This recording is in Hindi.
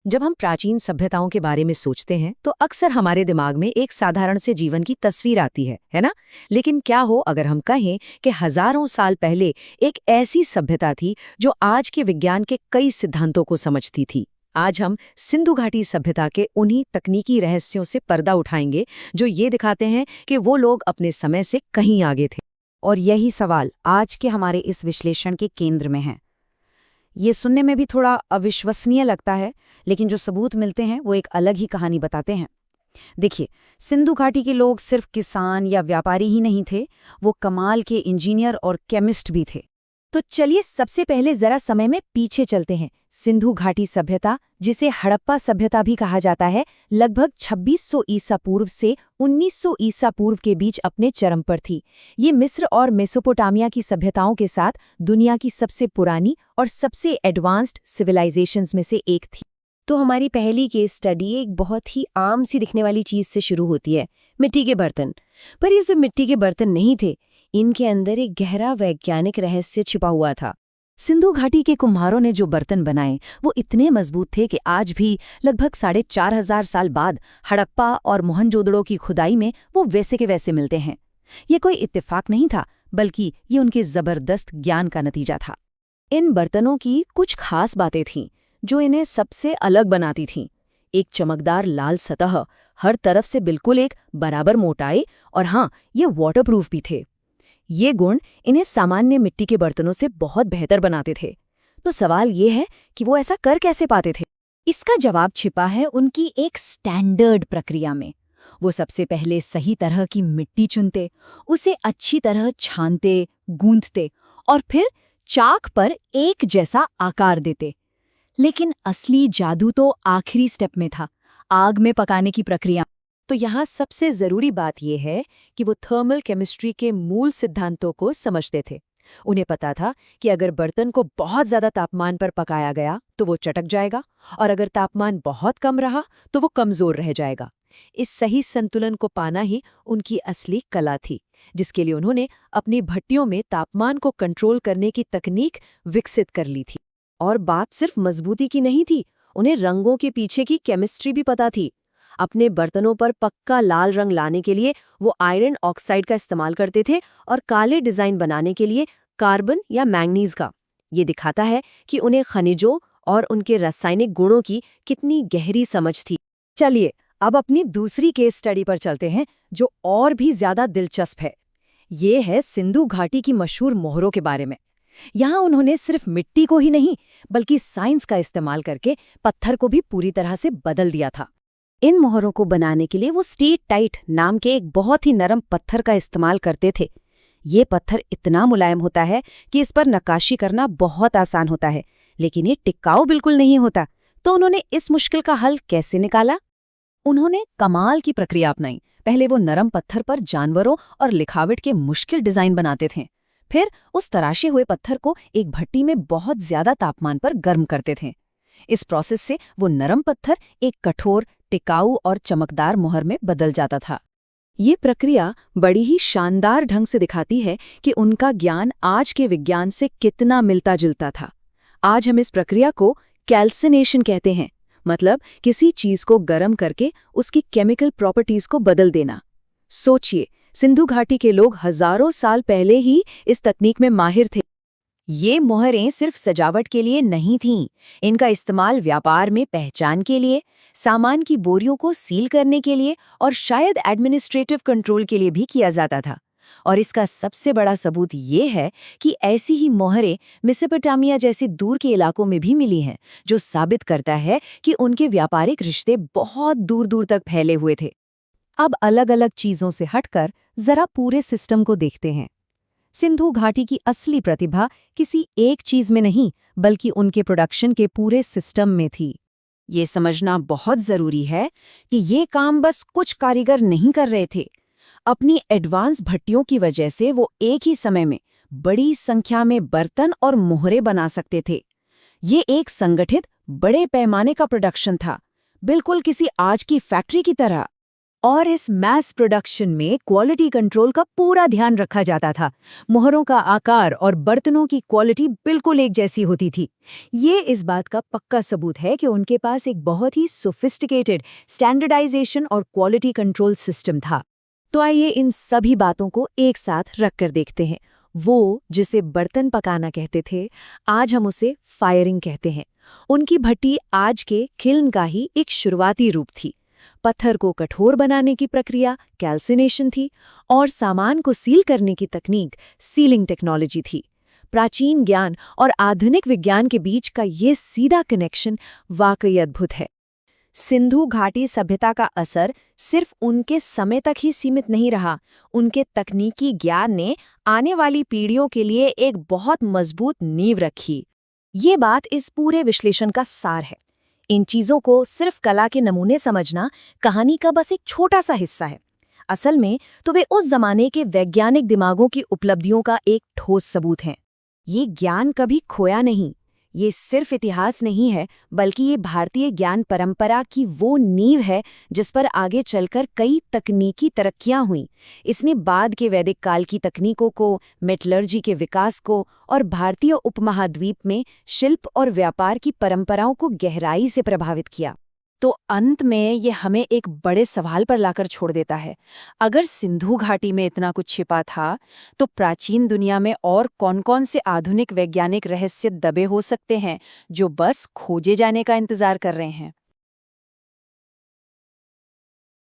जब हम प्राचीन सभ्यताओं के बारे में सोचते हैं तो अक्सर हमारे दिमाग में एक साधारण से जीवन की तस्वीर आती है ना। लेकिन क्या हो अगर हम कहें कि हजारों साल पहले एक ऐसी सभ्यता थी जो आज के विज्ञान के कई सिद्धांतों को समझती थी। आज हम सिंधु घाटी सभ्यता के उन्हीं तकनीकी रहस्यों से पर्दा उठाएंगे जो ये दिखाते हैं कि वो लोग अपने समय से कहीं आगे थे। और यही सवाल आज के हमारे इस विश्लेषण के केंद्र में है। ये सुनने में भी थोड़ा अविश्वसनीय लगता है, लेकिन जो सबूत मिलते हैं वो एक अलग ही कहानी बताते हैं। देखिए, सिंधु घाटी के लोग सिर्फ किसान या व्यापारी ही नहीं थे, वो कमाल के इंजीनियर और केमिस्ट भी थे। तो चलिए सबसे पहले जरा समय में पीछे चलते हैं। सिंधु घाटी सभ्यता, जिसे हड़प्पा सभ्यता भी कहा जाता है, लगभग 2600 ईसा पूर्व से 1900 ईसा पूर्व के बीच अपने चरम पर थी। ये मिस्र और मेसोपोटामिया की सभ्यताओं के साथ दुनिया की सबसे पुरानी और सबसे एडवांस्ड सिविलाइजेशंस में से एक थी। तो हमारी पहली केस स्टडी एक बहुत ही आम सी दिखने वाली चीज से शुरू होती है, मिट्टी के बर्तन। पर ये सिर्फ मिट्टी के बर्तन नहीं थे, इनके अंदर एक गहरा वैज्ञानिक रहस्य छिपा हुआ था। सिंधु घाटी के कुम्हारों ने जो बर्तन बनाए वो इतने मजबूत थे कि आज भी लगभग 4500 साल बाद हड़प्पा और मोहनजोदड़ो की खुदाई में वो वैसे के वैसे मिलते हैं। ये कोई इत्तेफाक नहीं था, बल्कि ये उनके जबरदस्त ज्ञान का नतीजा था। इन बर्तनों की कुछ खास बातें थीं जो इन्हें सबसे अलग बनाती थीं। एक चमकदार लाल सतह, हर तरफ से बिल्कुल एक बराबर मोटाई, और हाँ, ये वाटरप्रूफ भी थे। ये गुण इन्हें सामान्य मिट्टी के बर्तनों से बहुत बेहतर बनाते थे। तो सवाल ये है कि वो ऐसा कर कैसे पाते थे? इसका जवाब छिपा है उनकी एक स्टैंडर्ड प्रक्रिया में। वो सबसे पहले सही तरह की मिट्टी चुनते, उसे अच्छी तरह छानते, गूंथते और फिर चाक पर एक जैसा आकार देते। लेकिन असली जादू तो आखिरी स्टेप में था, आग में पकाने की प्रक्रिया। तो यहाँ सबसे जरूरी बात यह है कि वो थर्मल केमिस्ट्री के मूल सिद्धांतों को समझते थे। उन्हें पता था कि अगर बर्तन को बहुत ज्यादा तापमान पर पकाया गया तो वो चटक जाएगा, और अगर तापमान बहुत कम रहा तो वो कमजोर रह जाएगा। इस सही संतुलन को पाना ही उनकी असली कला थी, जिसके लिए उन्होंने अपनी भट्टियों में तापमान को कंट्रोल करने की तकनीक विकसित कर ली थी। और बात सिर्फ मजबूती की नहीं थी, उन्हें रंगों के पीछे की केमिस्ट्री भी पता थी। अपने बर्तनों पर पक्का लाल रंग लाने के लिए वो आयरन ऑक्साइड का इस्तेमाल करते थे, और काले डिजाइन बनाने के लिए कार्बन या मैंगनीज का। ये दिखाता है कि उन्हें खनिजों और उनके रासायनिक गुणों की कितनी गहरी समझ थी। चलिए अब अपनी दूसरी केस स्टडी पर चलते हैं, जो और भी ज्यादा दिलचस्प है। ये है सिंधु घाटी की मशहूर मोहरों के बारे में। यहाँ उन्होंने सिर्फ मिट्टी को ही नहीं, बल्कि साइंस का इस्तेमाल करके पत्थर को भी पूरी तरह से बदल दिया था। इन मोहरों को बनाने के लिए वो स्टेट टाइट नाम के एक बहुत ही नरम पत्थर का इस्तेमाल करते थे। ये पत्थर इतना मुलायम होता है कि इस पर नक्काशी करना बहुत आसान होता है, लेकिन ये टिकाऊ बिल्कुल नहीं होता। तो उन्होंने इस मुश्किल का हल कैसे निकाला? उन्होंने कमाल की प्रक्रिया अपनाई। पहले वो नरम पत्थर पर जानवरों और लिखावट के मुश्किल डिजाइन बनाते थे। फिर उस तराशे हुए पत्थर को एक भट्टी में बहुत ज्यादा तापमान पर गर्म करते थे। इस प्रोसेस से वो नरम पत्थर एक कठोर, टिकाऊ और चमकदार मोहर में बदल जाता था। ये प्रक्रिया बड़ी ही शानदार ढंग से दिखाती है कि उनका ज्ञान आज के विज्ञान से कितना मिलता जुलता था। आज हम इस प्रक्रिया को कैल्सिनेशन कहते हैं, मतलब किसी चीज को गर्म करके उसकी केमिकल प्रॉपर्टीज को बदल देना। सोचिए, सिंधु घाटी के लोग हजारों साल पहले ही इस तकनीक में माहिर थे। ये मोहरें सिर्फ सजावट के लिए नहीं थीं, इनका इस्तेमाल व्यापार में पहचान के लिए, सामान की बोरियों को सील करने के लिए और शायद एडमिनिस्ट्रेटिव कंट्रोल के लिए भी किया जाता था। और इसका सबसे बड़ा सबूत ये है कि ऐसी ही मोहरें मेसोपोटामिया जैसे दूर के इलाकों में भी मिली हैं, जो साबित करता है कि उनके व्यापारिक रिश्ते बहुत दूर दूर तक फैले हुए थे। अब अलग अलग चीजों से हटकर जरा पूरे सिस्टम को देखते हैं। सिंधु घाटी की असली प्रतिभा किसी एक चीज में नहीं, बल्कि उनके प्रोडक्शन के पूरे सिस्टम में थी। ये समझना बहुत जरूरी है कि ये काम बस कुछ कारीगर नहीं कर रहे थे। अपनी एडवांस भट्टियों की वजह से वो एक ही समय में बड़ी संख्या में बर्तन और मोहरें बना सकते थे। ये एक संगठित, बड़े पैमाने का प्रोडक्शन था, बिल्कुल किसी आज की फैक्ट्री की तरह। और इस मैस प्रोडक्शन में क्वालिटी कंट्रोल का पूरा ध्यान रखा जाता था। मोहरों का आकार और बर्तनों की क्वालिटी बिल्कुल एक जैसी होती थी। ये इस बात का पक्का सबूत है कि उनके पास एक बहुत ही सोफिस्टिकेटेड स्टैंडर्डाइजेशन और क्वालिटी कंट्रोल सिस्टम था। तो आइए इन सभी बातों को एक साथ रखकर देखते हैं। वो जिसे बर्तन पकाना कहते थे, आज हम उसे फायरिंग कहते हैं। उनकी भट्टी आज के किल्न का ही एक शुरुआती रूप थी। पत्थर को कठोर बनाने की प्रक्रिया कैल्सिनेशन थी और सामान को सील करने की तकनीक सीलिंग टेक्नोलॉजी थी। प्राचीन ज्ञान और आधुनिक विज्ञान के बीच का ये सीधा कनेक्शन वाकई अद्भुत है। सिंधु घाटी सभ्यता का असर सिर्फ उनके समय तक ही सीमित नहीं रहा, उनके तकनीकी ज्ञान ने आने वाली पीढ़ियों के लिए एक बहुत मजबूत नींव रखी। ये बात इस पूरे विश्लेषण का सार है। इन चीजों को सिर्फ कला के नमूने समझना कहानी का बस एक छोटा सा हिस्सा है। असल में तो वे उस जमाने के वैज्ञानिक दिमागों की उपलब्धियों का एक ठोस सबूत हैं। ये ज्ञान कभी खोया नहीं। ये सिर्फ इतिहास नहीं है, बल्कि ये भारतीय ज्ञान परंपरा की वो नींव है जिस पर आगे चलकर कई तकनीकी तरक्कियां हुईं। इसने बाद के वैदिक काल की तकनीकों को, मेटलर्जी के विकास को और भारतीय उपमहाद्वीप में शिल्प और व्यापार की परंपराओं को गहराई से प्रभावित किया। तो अंत में ये हमें एक बड़े सवाल पर लाकर छोड़ देता है। अगर सिंधु घाटी में इतना कुछ छिपा था, तो प्राचीन दुनिया में और कौन-कौन से आधुनिक वैज्ञानिक रहस्य दबे हो सकते हैं जो बस खोजे जाने का इंतजार कर रहे हैं।